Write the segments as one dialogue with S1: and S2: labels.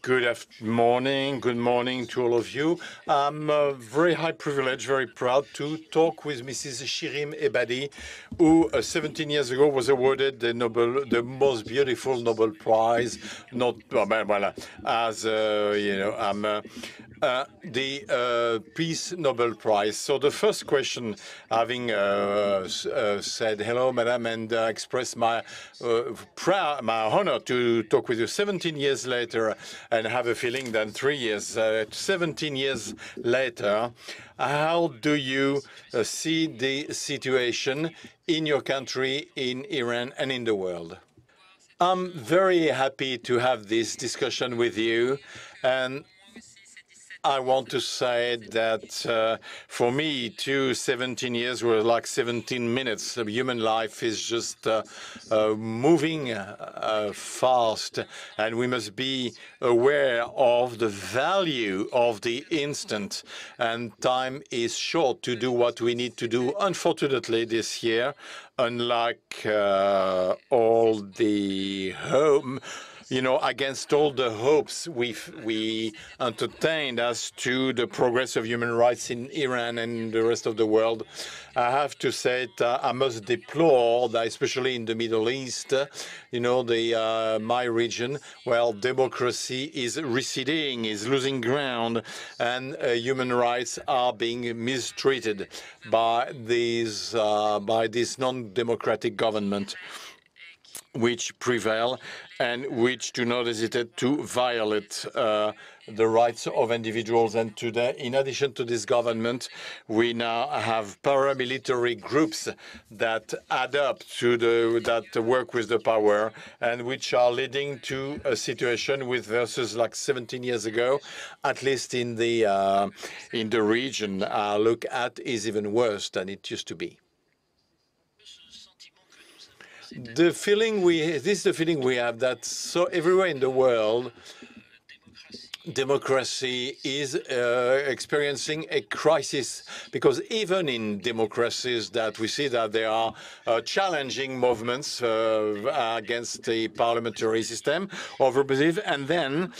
S1: Good morning to all of you. I'm very high privilege, very proud to talk with Mrs. Shirin Ebadi, who 17 years ago was awarded the most beautiful Nobel Prize, the Peace Nobel Prize. So the first question, having said hello, madam, and express my honor to talk with you 17 years later, and have a feeling that 3 years, 17 years later, how do you see the situation in your country, in Iran, and in the world? I'm very happy to have this discussion with you, and I want to say that for me, 17 years were like 17 minutes. Human life is just moving fast, and we must be aware of the value of the instant. And time is short to do what we need to do. Unfortunately, this year, unlike all the home, against all the hopes we entertained as to the progress of human rights in Iran and the rest of the world, I have to say that I must deplore that, especially in the Middle East, my region, well, democracy is receding, is losing ground, and human rights are being mistreated by this non-democratic government which prevail and which do not hesitate to violate the rights of individuals. And today, in addition to this government, we now have paramilitary groups that add up to that work with the power and which are leading to a situation with versus like 17 years ago, at least in the region I look at, is even worse than it used to be. This is the feeling we have that so everywhere in the world, democracy is experiencing a crisis, because even in democracies that we see that there are challenging movements against the parliamentary system of representative, and then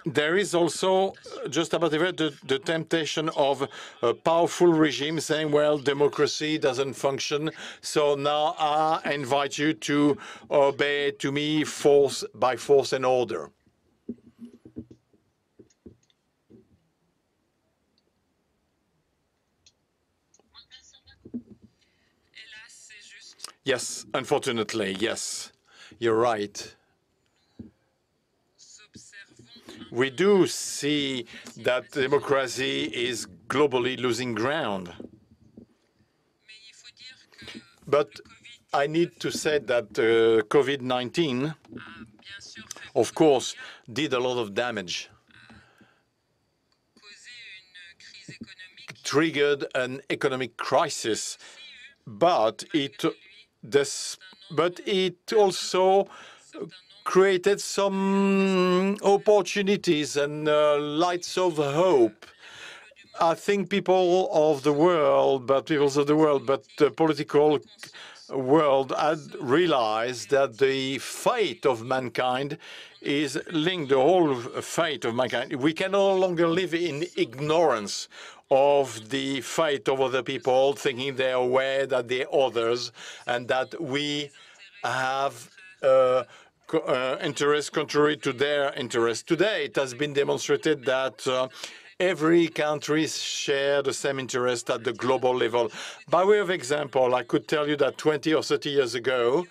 S1: there is also just about the temptation of a powerful regime saying, well, democracy doesn't function, so now I invite you to obey to me by force and order. Yes, unfortunately, yes, you're right. We do see that democracy is globally losing ground. But I need to say that COVID-19, of course, did a lot of damage, triggered an economic crisis, but it also created some opportunities and lights of hope. I think people of the world, but the political world had realized that the fate of mankind is linked, the whole fate of mankind. We can no longer live in ignorance of the fate of other people, thinking they're aware that they're others, and that we have interests contrary to their interests. Today, it has been demonstrated that every country shares the same interest at the global level. By way of example, I could tell you that 20 or 30 years ago,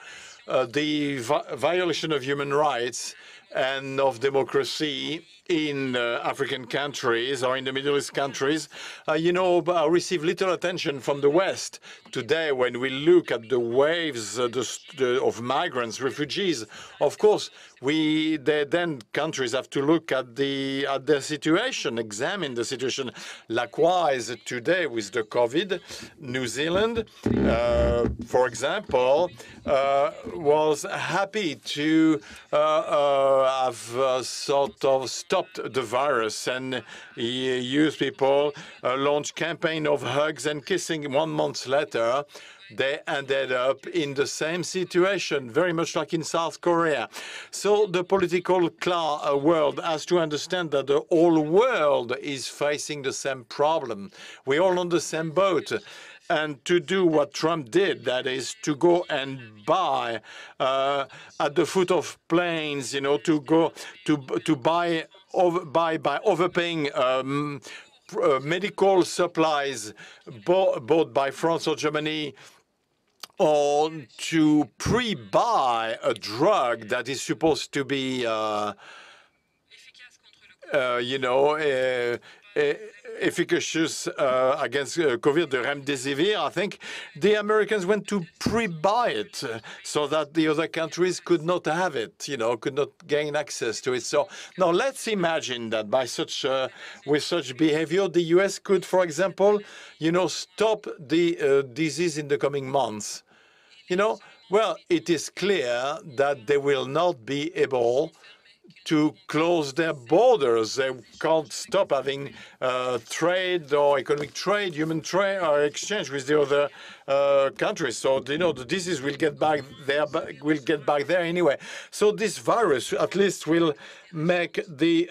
S1: the violation of human rights and of democracy in African countries or in the Middle East countries, receive little attention from the West. Today, when we look at the waves of migrants, refugees, of course, countries have to look at their situation, examine the situation. Likewise, today with the COVID, New Zealand, for example, was happy to have sort of stopped the virus and use people, launch campaign of hugs and kissing. 1 month later, they ended up in the same situation, very much like in South Korea. So the political world has to understand that the whole world is facing the same problem. We're all on the same boat. And to do what Trump did, that is to go and buy at the foot of planes, you know, to go to buy by overpaying medical supplies bought by France or Germany, or to pre-buy a drug that is supposed to be, you know, efficacious against COVID, the remdesivir. I think the Americans went to pre-buy it so that the other countries could not have it, you know, could not gain access to it. So now let's imagine that by such with such behavior, the US could, for example, you know, stop the disease in the coming months. You know, well, it is clear that they will not be able to close their borders. They can't stop having trade or economic trade, human trade or exchange with the other countries. So, you know, the disease will get back there, anyway. So this virus at least will make the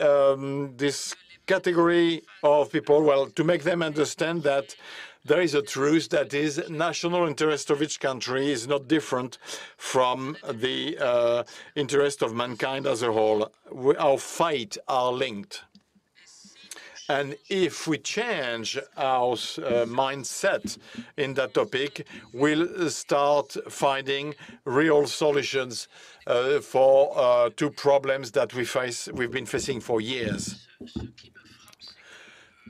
S1: this category of people, well, to make them understand that there is a truth that is national interest of each country is not different from the interest of mankind as a whole. Our fate are linked. And if we change our mindset in that topic, we'll start finding real solutions for two problems that we've been facing for years.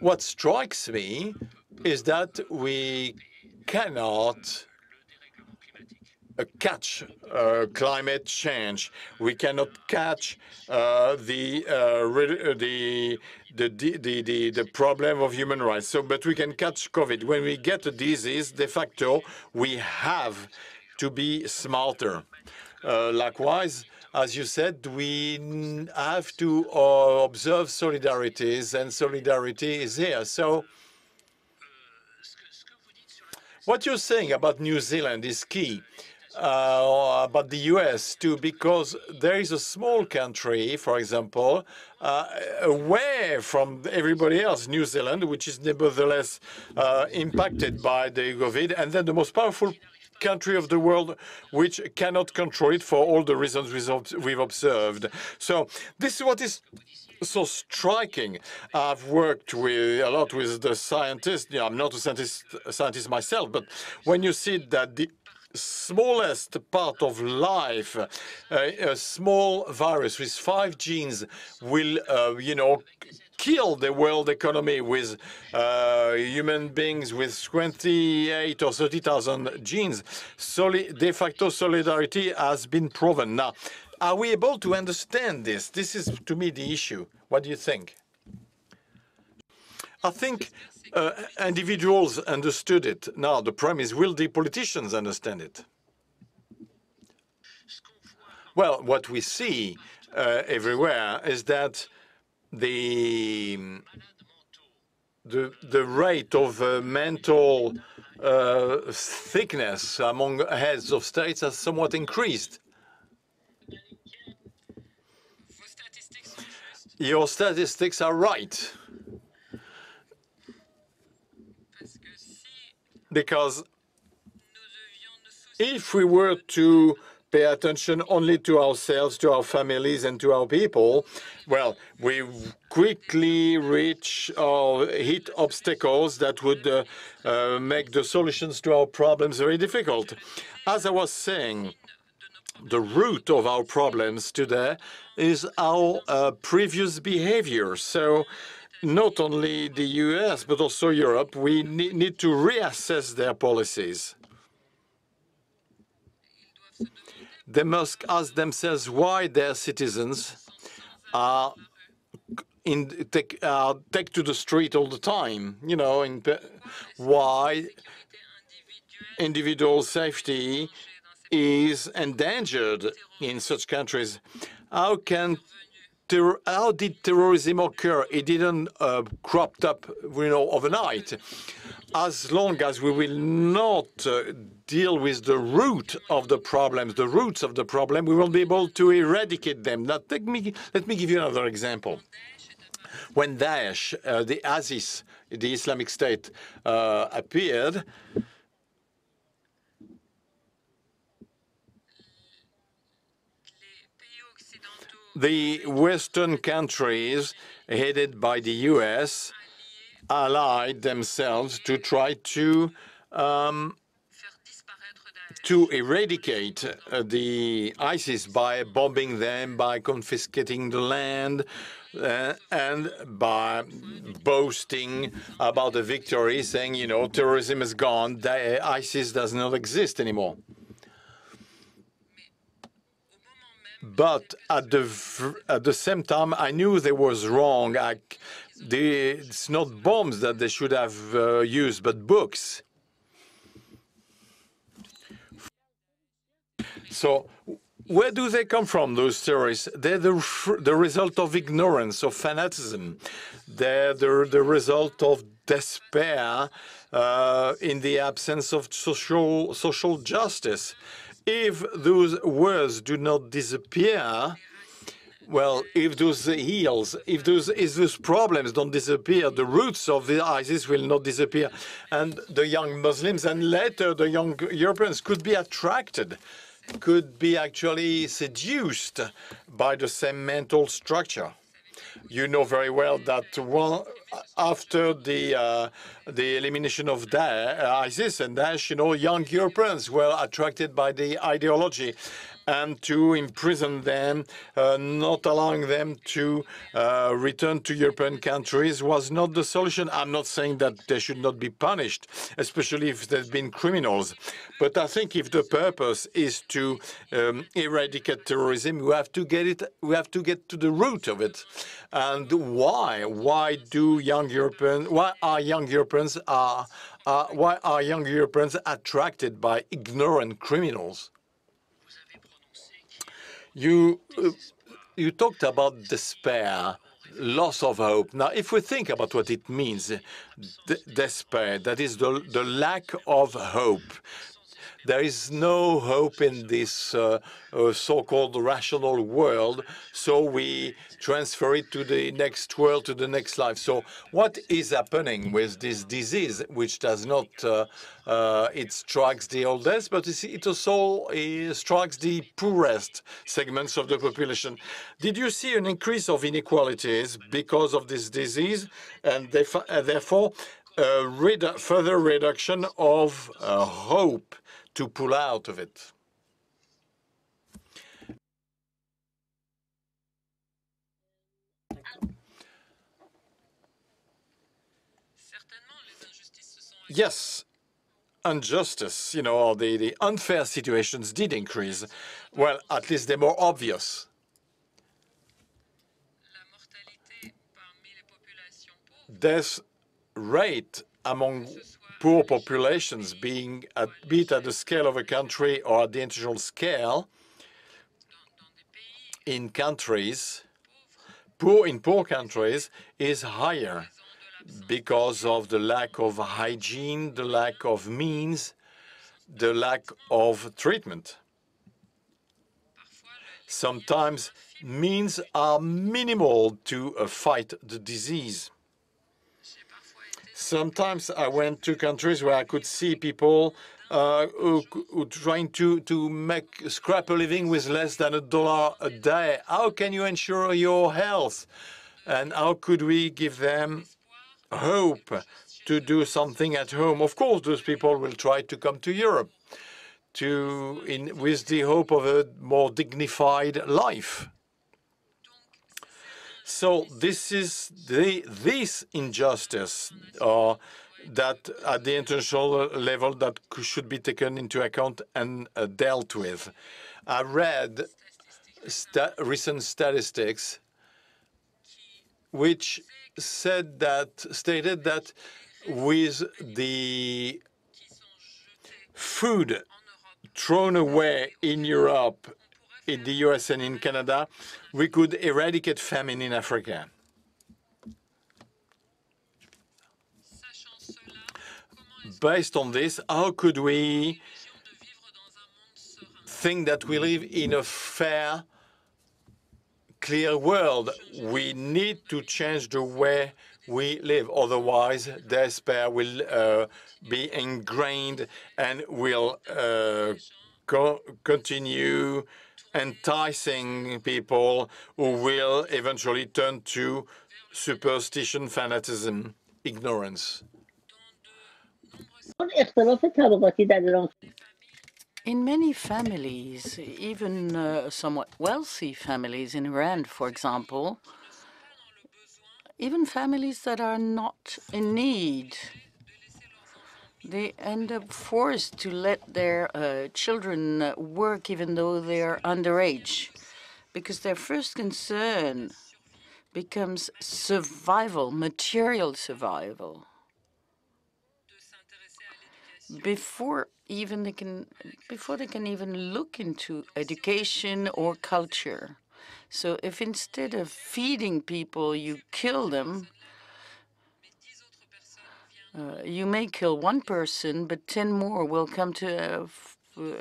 S1: What strikes me is that we cannot catch climate change. We cannot catch the problem of human rights. So, but we can catch COVID. When we get a disease, de facto, we have to be smarter. Likewise, as you said, we have to observe solidarities, and solidarity is here. So what you're saying about New Zealand is key, about the US too, because there is a small country, for example, away from everybody else, New Zealand, which is nevertheless impacted by the COVID, and then the most powerful country of the world which cannot control it for all the reasons we've observed. So this is what is so striking. I've worked a lot with the scientists. Yeah, I'm not a scientist myself, but when you see that the smallest part of life, a small virus with 5 genes will, you know, kill the world economy with human beings with 28 or 30,000 genes. De facto solidarity has been proven. Now, are we able to understand this? This is, to me, the issue. What do you think? I think individuals understood it. Now, the problem is, will the politicians understand it? Well, what we see everywhere is that the rate of mental thickness among heads of states has somewhat increased. Your statistics are right. Because if we were to pay attention only to ourselves, to our families, and to our people, well, we quickly reach or hit obstacles that would make the solutions to our problems very difficult. As I was saying, the root of our problems today is our previous behavior. So not only the US, but also Europe, we need to reassess their policies. They must ask themselves why their citizens are take to the street all the time. You know, why individual safety is endangered in such countries. How can how did terrorism occur? It didn't cropped up, overnight. As long as we will not deal with the root of the problems, the roots of the problem, we won't be able to eradicate them. Now, let me give you another example. When Daesh, the ISIS, the Islamic State, appeared, the Western countries, headed by the US, allied themselves to try to eradicate the ISIS by bombing them, by confiscating the land, and by boasting about the victory, saying, terrorism is gone, ISIS does not exist anymore. But at the same time, I knew they was wrong. It's not bombs that they should have used, but books. So where do they come from, those terrorists? They're the result of ignorance, of fanaticism. They're the result of despair in the absence of social justice. If those words do not disappear, well, if those problems don't disappear, the roots of the ISIS will not disappear. And the young Muslims and later the young Europeans could be attracted, could be actually seduced by the same mental structure. You know very well that after the elimination of ISIS and Daesh, young Europeans were attracted by the ideology, and to imprison them, not allowing them to return to European countries was not the solution. I'm not saying that they should not be punished, especially if they've been criminals. But I think if the purpose is to eradicate terrorism, we have to get to the root of it. And why? Why are young Europeans attracted by ignorant criminals? You talked about despair, loss of hope. Now, if we think about what it means, despair, that is the lack of hope. There is no hope in this so-called rational world, so we transfer it to the next world, to the next life. So what is happening with this disease, which does not, it strikes the oldest, but it also strikes the poorest segments of the population. Did you see an increase of inequalities because of this disease, and therefore further reduction of hope to pull out of it? Yes, injustice, the unfair situations did increase. Well, at least they're more obvious. Death rate among poor populations, be it at the scale of a country or at the international scale, in poor countries, is higher because of the lack of hygiene, the lack of means, the lack of treatment. Sometimes means are minimal to fight the disease. Sometimes I went to countries where I could see people who trying to scrap a living with less than $1 a day. How can you ensure your health? And how could we give them hope to do something at home? Of course, those people will try to come to Europe with the hope of a more dignified life. So this is this injustice that at the international level that should be taken into account and dealt with. I read recent statistics which stated that with the food thrown away in Europe in the US and in Canada, we could eradicate famine in Africa. Based on this, how could we think that we live in a fair, clear world? We need to change the way we live. Otherwise, despair will be ingrained and will continue enticing people who will eventually turn to superstition, fanaticism, ignorance.
S2: In many families, even somewhat wealthy families in Iran, for example, even families that are not in need, they end up forced to let their children work even though they're underage, because their first concern becomes survival, material survival, before they can even look into education or culture. So if instead of feeding people you kill them, you may kill one person, but 10 more will come to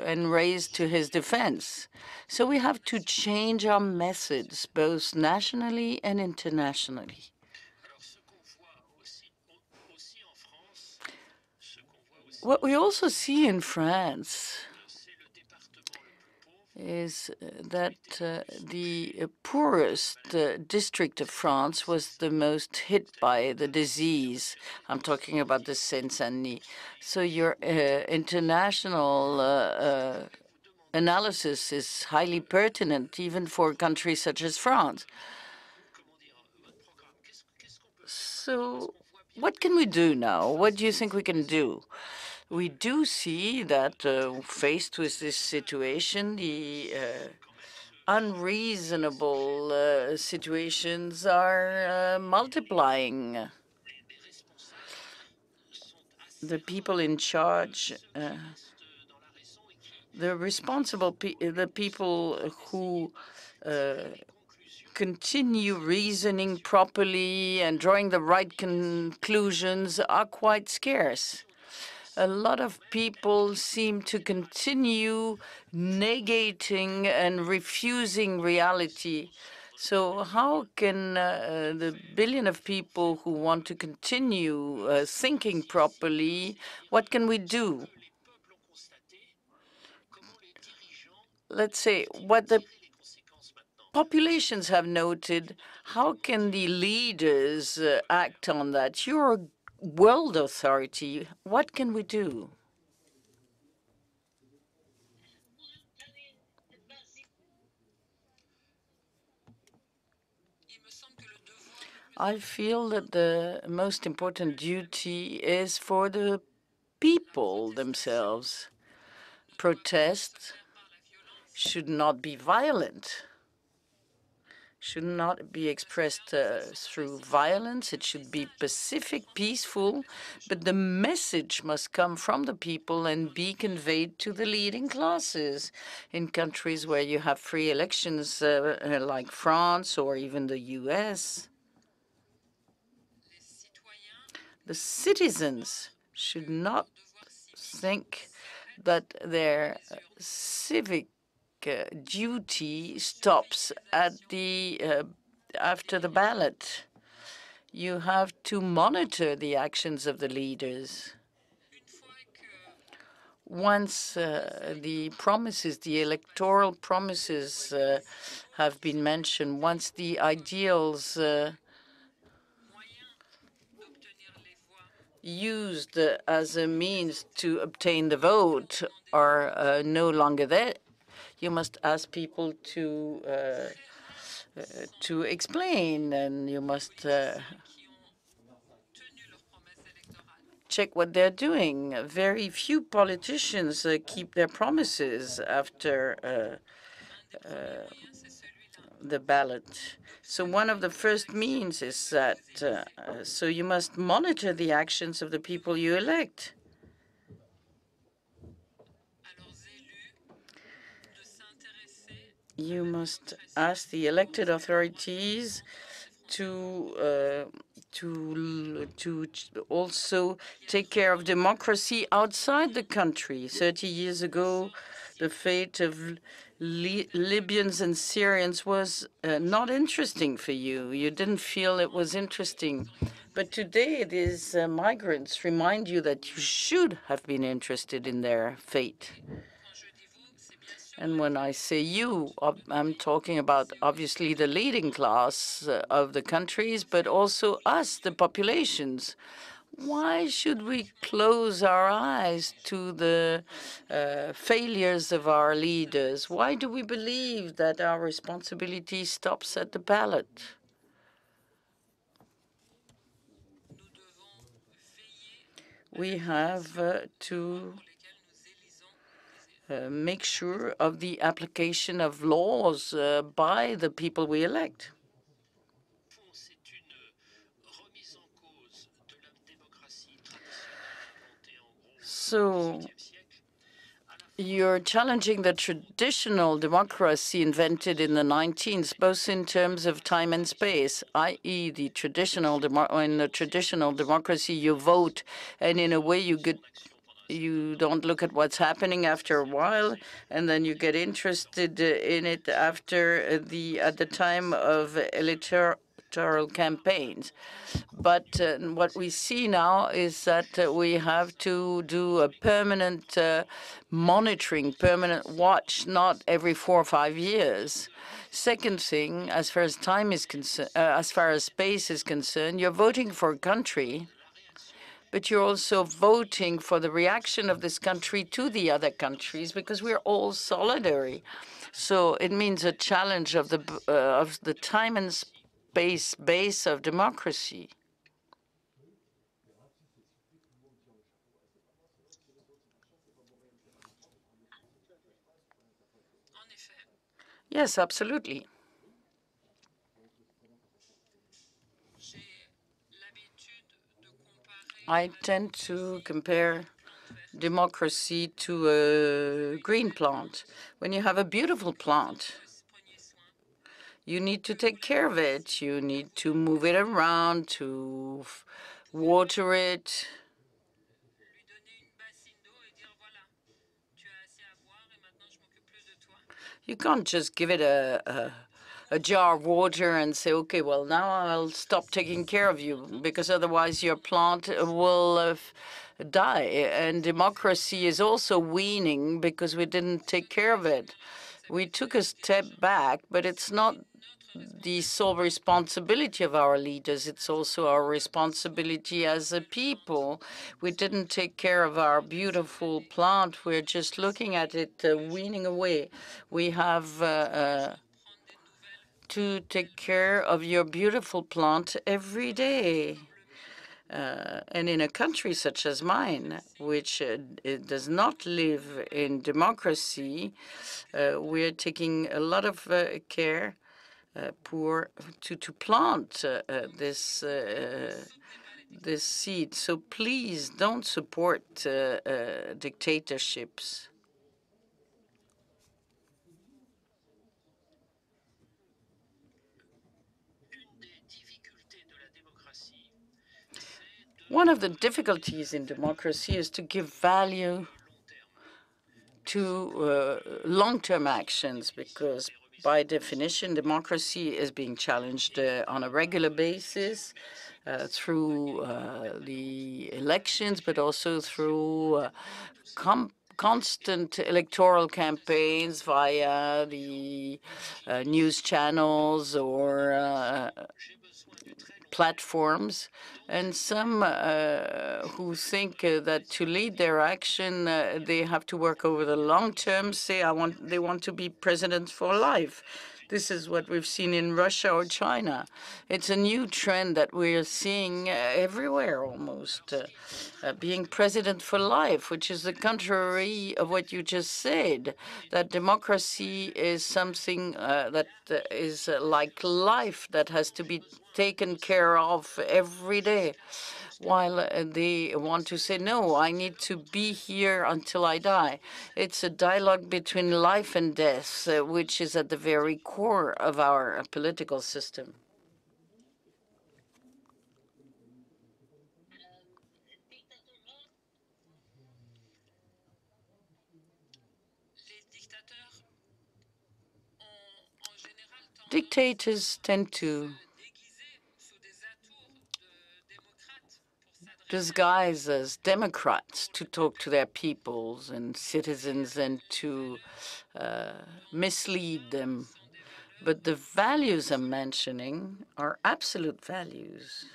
S2: and raise to his defense. So we have to change our methods, both nationally and internationally. What we also see in France is that the poorest district of France was the most hit by the disease. I'm talking about the Seine-Saint-Denis. So your international analysis is highly pertinent, even for countries such as France. So what can we do now? What do you think we can do? We do see that faced with this situation, the unreasonable situations are multiplying. The people in charge, the people who continue reasoning properly and drawing the right conclusions are quite scarce. A lot of people seem to continue negating and refusing reality. So how can the billion of people who want to continue thinking properly, what can we do? Let's say what the populations have noted, how can the leaders act on that? You're a world authority. What can we do? I feel that the most important duty is for the people themselves. Protest should not be violent, should not be expressed through violence. It should be pacific, peaceful, but the message must come from the people and be conveyed to the leading classes. In countries where you have free elections, like France or even the US, the citizens should not think that their civic duty stops at the after the ballot. You have to monitor the actions of the leaders. Once the promises, the electoral promises have been mentioned, once the ideals used as a means to obtain the vote are no longer there, you must ask people to explain, and you must check what they're doing. Very few politicians keep their promises after the ballot. So one of the first means is that, so you must monitor the actions of the people you elect. you must ask the elected authorities to also take care of democracy outside the country. 30 years ago, the fate of Libyans and Syrians was not interesting for you. You didn't feel it was interesting. But today, these migrants remind you that you should have been interested in their fate. And when I say you, I'm talking about obviously the leading class of the countries, but also us, the populations. Why should we close our eyes to the failures of our leaders? Why do we believe that our responsibility stops at the ballot? We have to make sure of the application of laws by the people we elect. So you're challenging the traditional democracy invented in the 19th, both in terms of time and space, i.e. in the traditional democracy, you vote, and in a way you don't look at what's happening after a while, and then you get interested in it at the time of electoral campaigns. But what we see now is that we have to do a permanent monitoring, permanent watch, not every 4 or 5 years. Second thing, as far as time is concerned, as far as space is concerned, you're voting for a country, but you're also voting for the reaction of this country to the other countries, because we're all solidary. So it means a challenge of the time and space base of democracy. Yes, absolutely. I tend to compare democracy to a green plant. When you have a beautiful plant, you need to take care of it. You need to move it around, to water it. You can't just give it a jar of water and say, okay, well, now I'll stop taking care of you, because otherwise your plant will die. And democracy is also weaning because we didn't take care of it. We took a step back, but it's not the sole responsibility of our leaders. It's also our responsibility as a people. We didn't take care of our beautiful plant. We're just looking at it weaning away. We have to take care of your beautiful plant every day. And in a country such as mine, which it does not live in democracy, we're taking a lot of care to plant this seed. So please don't support dictatorships. One of the difficulties in democracy is to give value to long-term actions, because by definition, democracy is being challenged on a regular basis through the elections, but also through constant electoral campaigns via the news channels or platforms. And some who think that to lead their action, they have to work over the long term, say they want to be president for life. This is what we've seen in Russia or China. It's a new trend that we're seeing everywhere almost, being president for life, which is the contrary of what you just said, that democracy is something that is like life, that has to be taken care of every day. while they want to say, no, I need to be here until I die. It's a dialogue between life and death, which is at the very core of our political system. Dictators tend to disguise as democrats to talk to their peoples and citizens and to mislead them. But the values I'm mentioning are absolute values.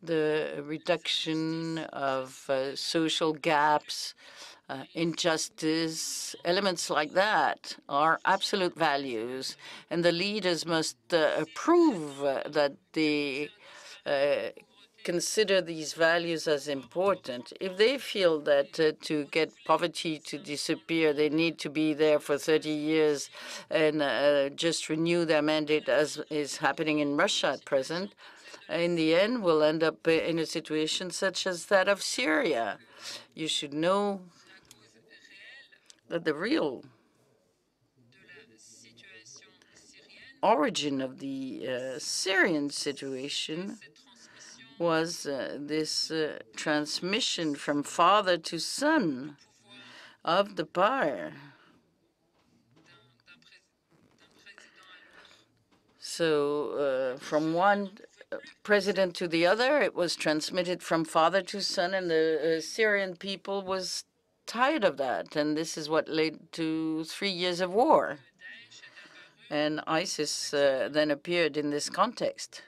S2: The reduction of social gaps, injustice, elements like that are absolute values. And the leaders must prove that they consider these values as important. If they feel that to get poverty to disappear, they need to be there for 30 years and just renew their mandate, as is happening in Russia at present, in the end, we'll end up in a situation such as that of Syria. You should know that the real origin of the Syrian situation was this transmission from father to son of the power. So from one president to the other, it was transmitted from father to son, and the Syrian people was tired of that. And this is what led to 3 years of war. And ISIS then appeared in this context.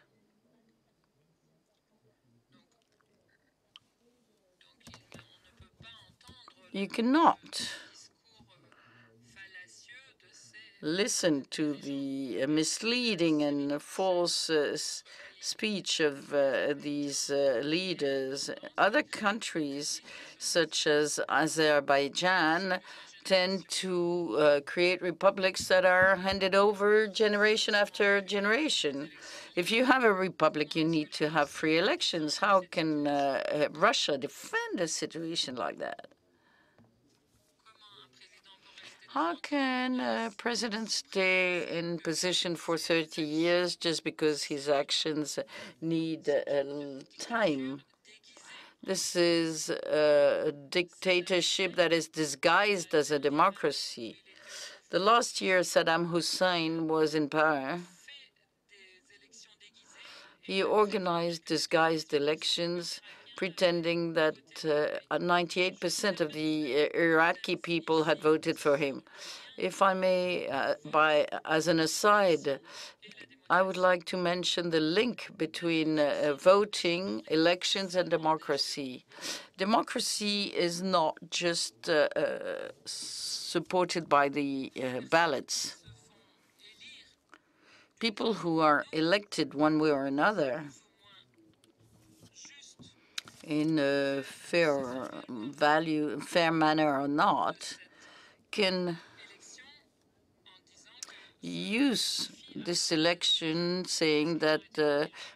S2: You cannot listen to the misleading and false speech of these leaders. Other countries, such as Azerbaijan, tend to create republics that are handed over generation after generation. If you have a republic, you need to have free elections. How can Russia defend a situation like that? How can a president stay in position for 30 years just because his actions need time? This is a dictatorship that is disguised as a democracy. The last year Saddam Hussein was in power, he organized disguised elections pretending that 98% of the Iraqi people had voted for him. If I may, as an aside, I would like to mention the link between voting, elections, and democracy. Democracy is not just supported by the ballots. People who are elected one way or another in a fair manner or not, can use this election saying that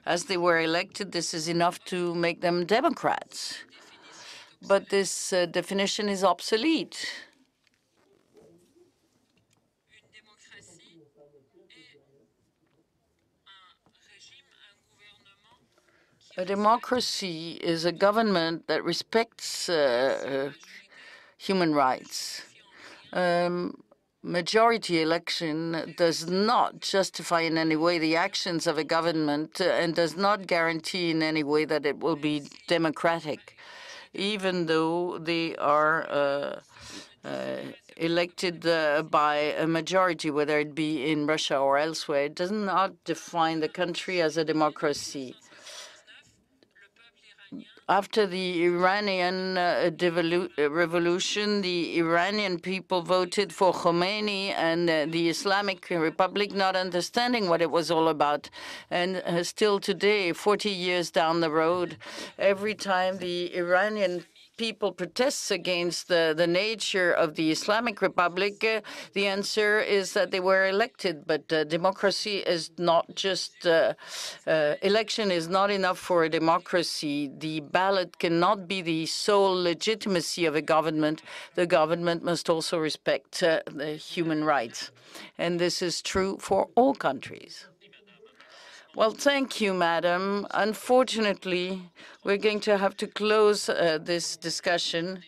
S2: as they were elected, this is enough to make them Democrats. But this definition is obsolete. A democracy is a government that respects human rights. Majority election does not justify in any way the actions of a government and does not guarantee in any way that it will be democratic, even though they are elected by a majority, whether it be in Russia or elsewhere. It does not define the country as a democracy. After the Iranian revolution, the Iranian people voted for Khomeini and the Islamic Republic, not understanding what it was all about. And still today, 40 years down the road, every time the Iranian people protests against the nature of the Islamic Republic, the answer is that they were elected. But democracy is not just election is not enough for a democracy. The ballot cannot be the sole legitimacy of a government. The government must also respect the human rights, and this is true for all countries. Well, thank you, madam. Unfortunately, we're going to have to close this discussion.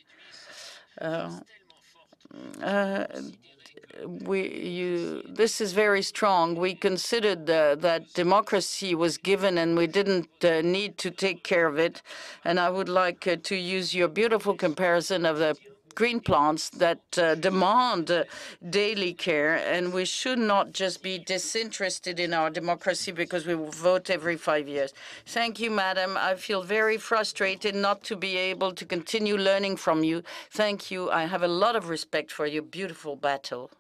S2: This is very strong. We considered that democracy was given and we didn't need to take care of it. And I would like to use your beautiful comparison of the green plants that demand daily care, and we should not just be disinterested in our democracy because we vote every 5 years. Thank you, madam. I feel very frustrated not to be able to continue learning from you. Thank you. I have a lot of respect for your beautiful battle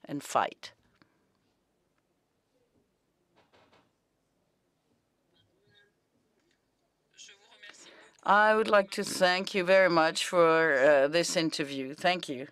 S2: and fight. I would like to thank you very much for this interview. Thank you.